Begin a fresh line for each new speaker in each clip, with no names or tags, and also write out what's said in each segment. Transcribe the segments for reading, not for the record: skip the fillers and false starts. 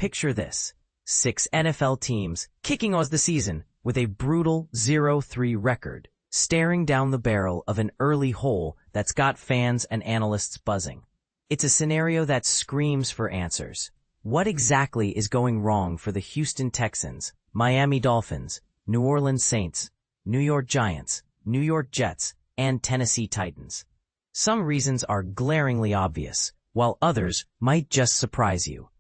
Picture this. 6 NFL teams kicking off the season with a brutal 0-3 record, staring down the barrel of an early hole that's got fans and analysts buzzing. It's a scenario that screams for answers. What exactly is going wrong for the Houston Texans, Miami Dolphins, New Orleans Saints, New York Giants, New York Jets, and Tennessee Titans? Some reasons are glaringly obvious, while others might just surprise you.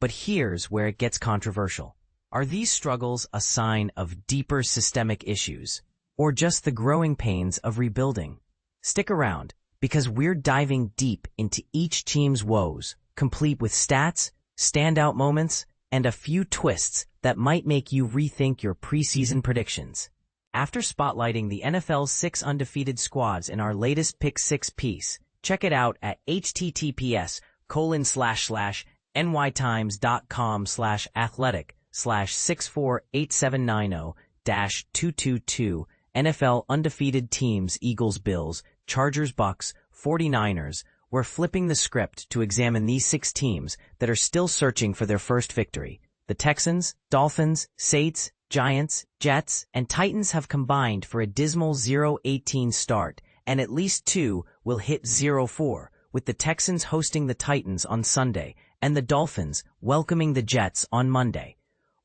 But here's where it gets controversial. Are these struggles a sign of deeper systemic issues, or just the growing pains of rebuilding? Stick around, because we're diving deep into each team's woes, complete with stats, standout moments, and a few twists that might make you rethink your preseason predictions. After spotlighting the NFL's 6 undefeated squads in our latest Pick 6 piece, check it out at https://nytimes.com/athletic/64870-222 NFL undefeated teams Eagles, Bills, Chargers, Bucks, 49ers. We're flipping the script to examine these 6 teams that are still searching for their first victory. The Texans, Dolphins, Saints, Giants, Jets, and Titans have combined for a dismal 0-18 start, and at least 2 will hit 0-4, with the Texans hosting the Titans on Sunday and the Dolphins welcoming the Jets on Monday.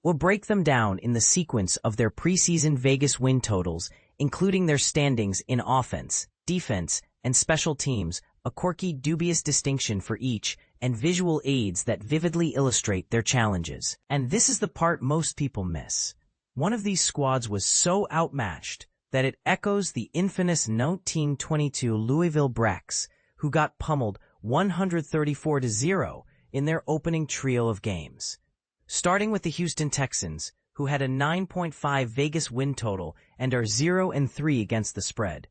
We'll break them down in the sequence of their preseason Vegas win totals, including their standings in offense, defense, and special teams, a quirky, dubious distinction for each, and visual aids that vividly illustrate their challenges. And this is the part most people miss. One of these squads was so outmatched that it echoes the infamous 1922 Louisville Brecks, who got pummeled 134-0 in their opening trio of games. Starting with the Houston Texans, who had a 9.5 Vegas win total and are 0-3 against the spread.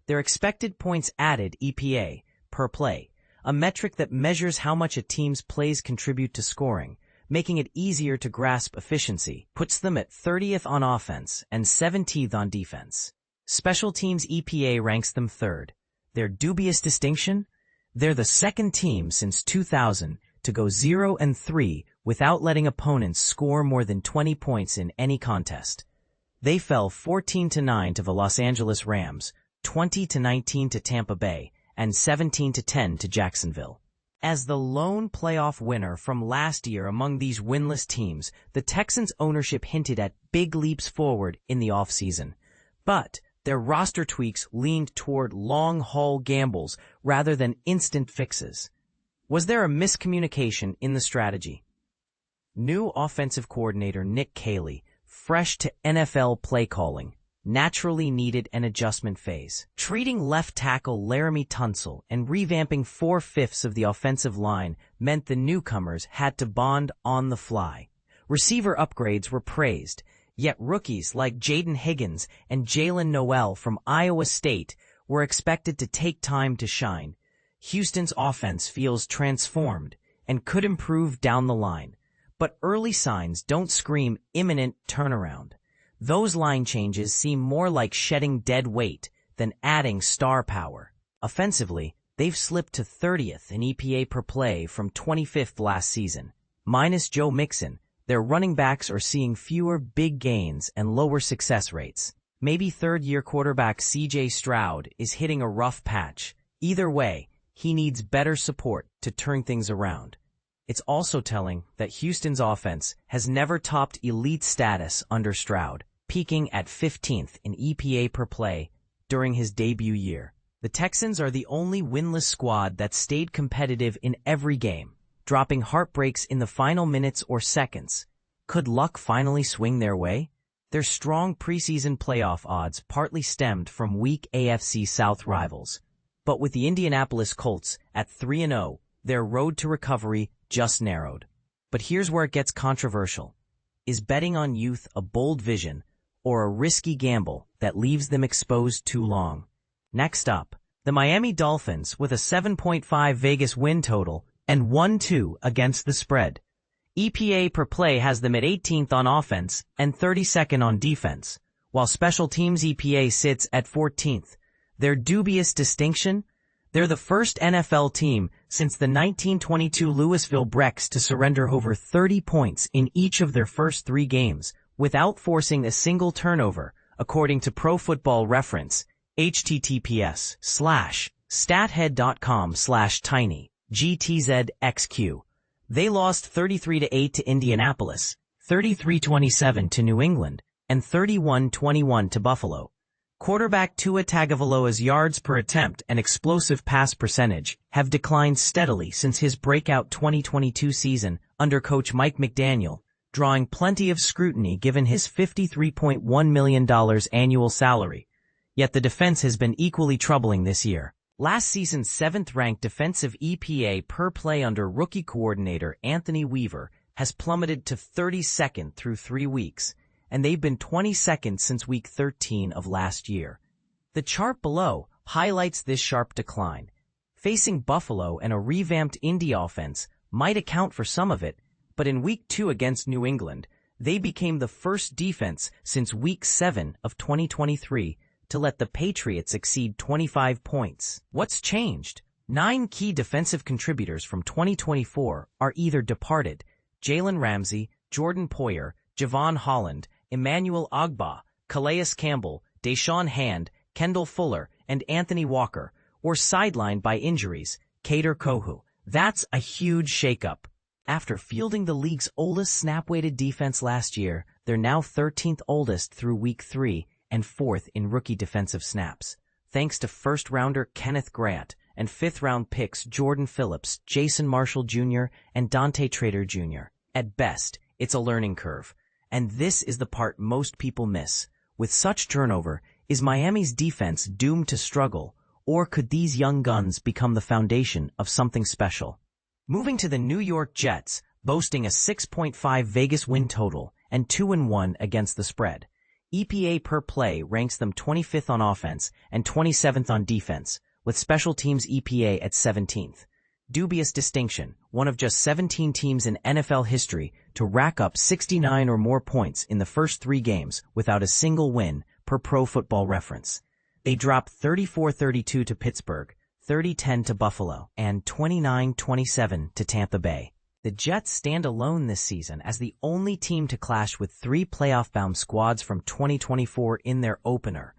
Their expected points added (EPA) per play, a metric that measures how much a team's plays contribute to scoring, making it easier to grasp efficiency, puts them at 30th on offense and 17th on defense. Special teams EPA ranks them 3rd. Their dubious distinction? They're the second team since 2000 to go 0-3 without letting opponents score more than 20 points in any contest. They fell 14-9 to the Los Angeles Rams, 20-19 to Tampa Bay, and 17-10 to Jacksonville. As the lone playoff winner from last year among these winless teams, the Texans' ownership hinted at big leaps forward in the offseason. But their roster tweaks leaned toward long-haul gambles rather than instant fixes. Was there a miscommunication in the strategy? New offensive coordinator Nick Caley, fresh to NFL play calling, naturally needed an adjustment phase. Treating left tackle Laramie Tunsil and revamping 4/5 of the offensive line meant the newcomers had to bond on the fly. Receiver upgrades were praised, yet rookies like Jaden Higgins and Jalen Noel from Iowa State were expected to take time to shine. Houston's offense feels transformed and could improve down the line, but early signs don't scream imminent turnaround. Those line changes seem more like shedding dead weight than adding star power. Offensively, they've slipped to 30th in EPA per play from 25th last season. Minus Joe Mixon, their running backs are seeing fewer big gains and lower success rates. Maybe third-year quarterback C.J. Stroud is hitting a rough patch. Either way, he needs better support to turn things around. It's also telling that Houston's offense has never topped elite status under Stroud, peaking at 15th in EPA per play during his debut year. The Texans are the only winless squad that stayed competitive in every game, dropping heartbreaks in the final minutes or seconds. Could luck finally swing their way? Their strong preseason playoff odds partly stemmed from weak AFC South rivals. But with the Indianapolis Colts at 3-0, their road to recovery just narrowed. But here's where it gets controversial. Is betting on youth a bold vision or a risky gamble that leaves them exposed too long? Next up, the Miami Dolphins with a 7.5 Vegas win total and 1-2 against the spread. EPA per play has them at 18th on offense and 32nd on defense, while special teams EPA sits at 14th. Their dubious distinction? They're the first NFL team since the 1922 Louisville Breaks to surrender over 30 points in each of their first 3 games without forcing a single turnover, according to Pro Football Reference, https://stathead.com/tiny, GTZXQ. They lost 33-8 to Indianapolis, 33-27 to New England, and 31-21 to Buffalo. Quarterback Tua Tagovailoa's yards per attempt and explosive pass percentage have declined steadily since his breakout 2022 season under coach Mike McDaniel, drawing plenty of scrutiny given his $53.1 million annual salary. Yet the defense has been equally troubling this year. Last season's 7th-ranked defensive EPA per play under rookie coordinator Anthony Weaver has plummeted to 32nd through 3 weeks, and they've been 22nd since week 13 of last year. The chart below highlights this sharp decline. Facing Buffalo and a revamped Indy offense might account for some of it, but in week 2 against New England, they became the first defense since week 7 of 2023 to let the Patriots exceed 25 points. What's changed? 9 key defensive contributors from 2024 are either departed: Jalen Ramsey, Jordan Poyer, Javon Holland, Emmanuel Ogbah, Calais Campbell, Deshaun Hand, Kendall Fuller, and Anthony Walker, or sidelined by injuries, Kader Kohou. That's a huge shakeup. After fielding the league's oldest snap-weighted defense last year, they're now 13th oldest through week 3 and 4th in rookie defensive snaps, thanks to first-rounder Kenneth Grant and 5th-round picks Jordan Phillips, Jason Marshall Jr., and Dante Trader Jr. At best, it's a learning curve. And this is the part most people miss. With such turnover, is Miami's defense doomed to struggle, or could these young guns become the foundation of something special? Moving to the New York Jets, boasting a 6.5 Vegas win total and 2-1 against the spread. EPA per play ranks them 25th on offense and 27th on defense, with special teams EPA at 17th. Dubious distinction, one of just 17 teams in NFL history to rack up 69 or more points in the first 3 games without a single win, per Pro Football Reference. They dropped 34-32 to Pittsburgh, 30-10 to Buffalo, and 29-27 to Tampa Bay. The Jets stand alone this season as the only team to clash with 3 playoff-bound squads from 2024 in their opener.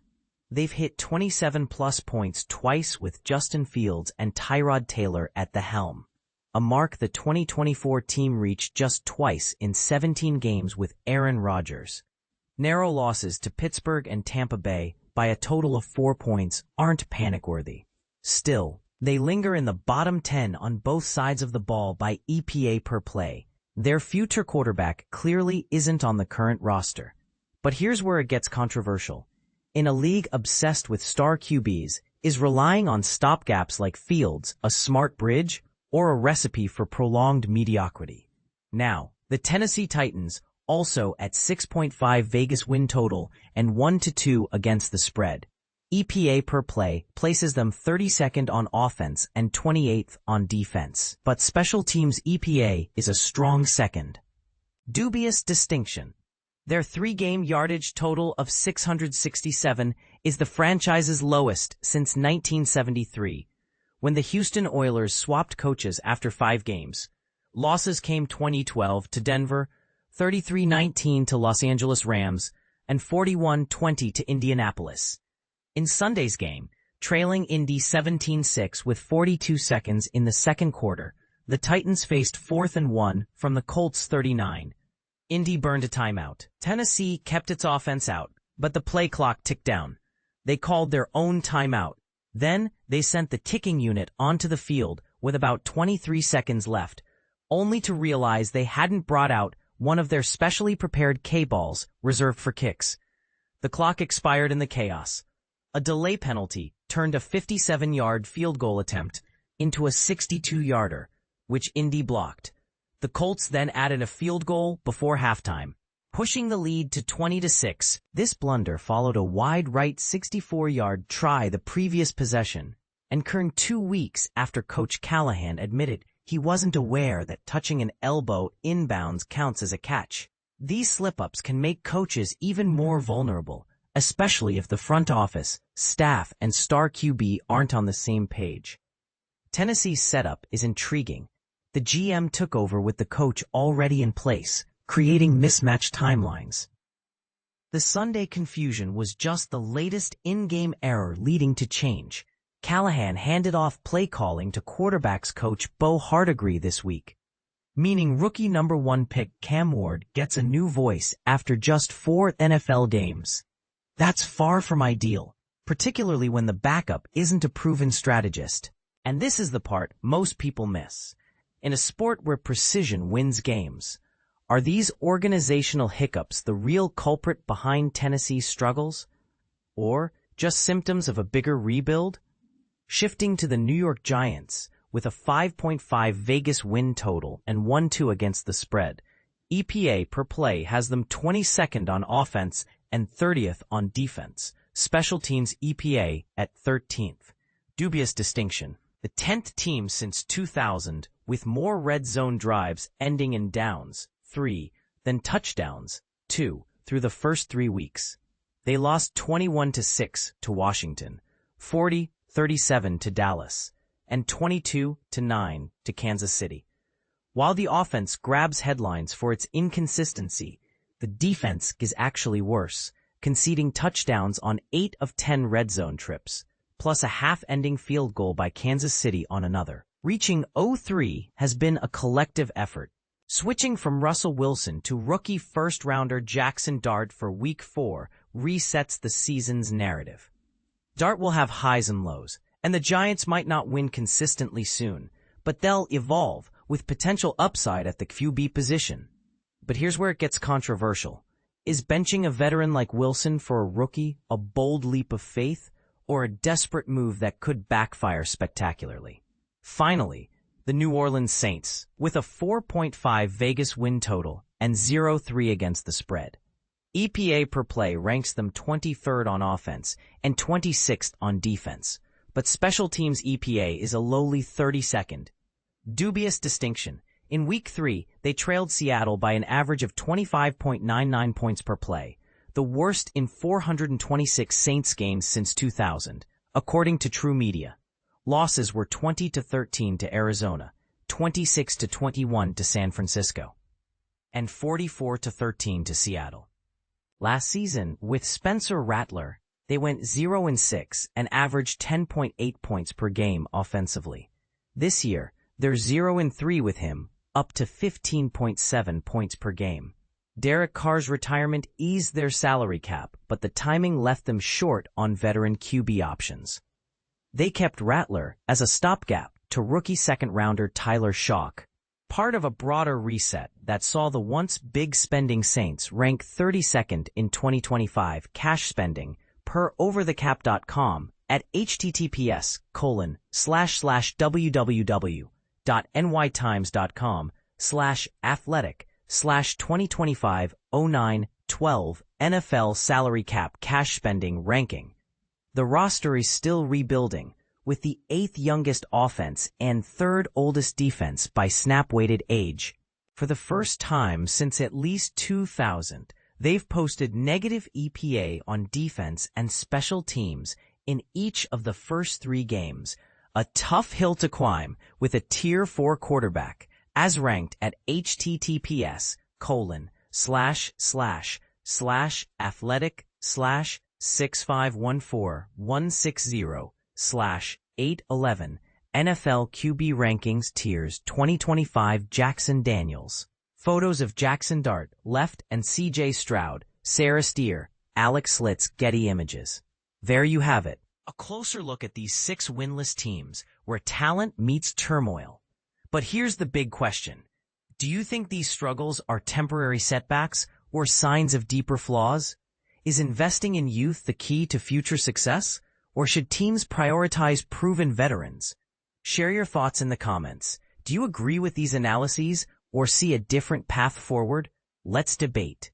They've hit 27-plus points twice with Justin Fields and Tyrod Taylor at the helm, a mark the 2024 team reached just twice in 17 games with Aaron Rodgers. Narrow losses to Pittsburgh and Tampa Bay by a total of 4 points aren't panic-worthy. Still, they linger in the bottom 10 on both sides of the ball by EPA per play. Their future quarterback clearly isn't on the current roster. But here's where it gets controversial. In a league obsessed with star QBs, is relying on stopgaps like Fields a smart bridge or a recipe for prolonged mediocrity? Now, the Tennessee Titans, also at 6.5 Vegas win total and 1-2 against the spread. EPA per play places them 32nd on offense and 28th on defense, but special teams EPA is a strong second. Dubious distinction. Their 3-game yardage total of 667 is the franchise's lowest since 1973, when the Houston Oilers swapped coaches after 5 games. Losses came 2012 to Denver, 33-19 to Los Angeles Rams, and 41-20 to Indianapolis. In Sunday's game, trailing Indy 17-6 with 42 seconds in the second quarter, the Titans faced 4th and 1 from the Colts' 39. Indy burned a timeout. Tennessee kept its offense out, but the play clock ticked down. They called their own timeout. Then, they sent the kicking unit onto the field with about 23 seconds left, only to realize they hadn't brought out one of their specially prepared K-balls reserved for kicks. The clock expired in the chaos. A delay penalty turned a 57-yard field goal attempt into a 62-yarder, which Indy blocked. The Colts then added a field goal before halftime, pushing the lead to 20-6. This blunder followed a wide right 64-yard try the previous possession, and occurred 2 weeks after Coach Callahan admitted he wasn't aware that touching an elbow inbounds counts as a catch. These slip-ups can make coaches even more vulnerable, especially if the front office, staff, and star QB aren't on the same page. Tennessee's setup is intriguing. The GM took over with the coach already in place, creating mismatched timelines. The Sunday confusion was just the latest in-game error leading to change. Callahan handed off play calling to quarterbacks coach Bo Hardigree this week, meaning rookie number 1 pick Cam Ward gets a new voice after just 4 NFL games. That's far from ideal, particularly when the backup isn't a proven strategist. And this is the part most people miss. In a sport where precision wins games, are these organizational hiccups the real culprit behind Tennessee's struggles? Or just symptoms of a bigger rebuild? Shifting to the New York Giants, with a 5.5 Vegas win total and 1-2 against the spread, EPA per play has them 22nd on offense and 30th on defense. Special teams EPA at 13th. Dubious distinction. The 10th team since 2000 with more red zone drives ending in downs, 3, than touchdowns, 2, through the first 3 weeks. They lost 21-6 to Washington, 40-37 to Dallas, and 22-9 to Kansas City. While the offense grabs headlines for its inconsistency, the defense is actually worse, conceding touchdowns on 8 of 10 red zone trips, plus a half-ending field goal by Kansas City on another. Reaching 0-3 has been a collective effort. Switching from Russell Wilson to rookie first-rounder Jackson Dart for Week 4 resets the season's narrative. Dart will have highs and lows, and the Giants might not win consistently soon, but they'll evolve with potential upside at the QB position. But here's where it gets controversial. Is benching a veteran like Wilson for a rookie a bold leap of faith, or a desperate move that could backfire spectacularly? Finally, the New Orleans Saints, with a 4.5 Vegas win total and 0-3 against the spread. EPA per play ranks them 23rd on offense and 26th on defense, but special teams EPA is a lowly 32nd. Dubious distinction. In Week 3, they trailed Seattle by an average of 25.99 points per play, the worst in 426 Saints games since 2000, according to True Media. Losses were 20-13 to Arizona, 26-21 to San Francisco, and 44-13 to Seattle. Last season, with Spencer Rattler, they went 0-6 and averaged 10.8 points per game offensively. This year, they're 0-3 with him, up to 15.7 points per game. Derek Carr's retirement eased their salary cap, but the timing left them short on veteran QB options. They kept Rattler as a stopgap to rookie second-rounder Tyler Shock, part of a broader reset that saw the once big-spending Saints rank 32nd in 2025 cash spending per overthecap.com at https://www.nytimes.com/athletic/2025-09-12 NFL salary cap cash spending ranking. The roster is still rebuilding, with the 8th youngest offense and 3rd oldest defense by snap-weighted age. For the first time since at least 2000, they've posted negative EPA on defense and special teams in each of the first 3 games, a tough hill to climb with a Tier 4 quarterback, as ranked at https://athletic/athletic/6514160/811 NFL QB Rankings Tiers 2025 Jackson Daniels. Photos of Jackson Dart, left, and C.J. Stroud, Sarah Steer, Alex Slitz, Getty Images. There you have it. A closer look at these 6 winless teams where talent meets turmoil. But here's the big question. Do you think these struggles are temporary setbacks or signs of deeper flaws? Is investing in youth the key to future success, or should teams prioritize proven veterans? Share your thoughts in the comments. Do you agree with these analyses or see a different path forward? Let's debate.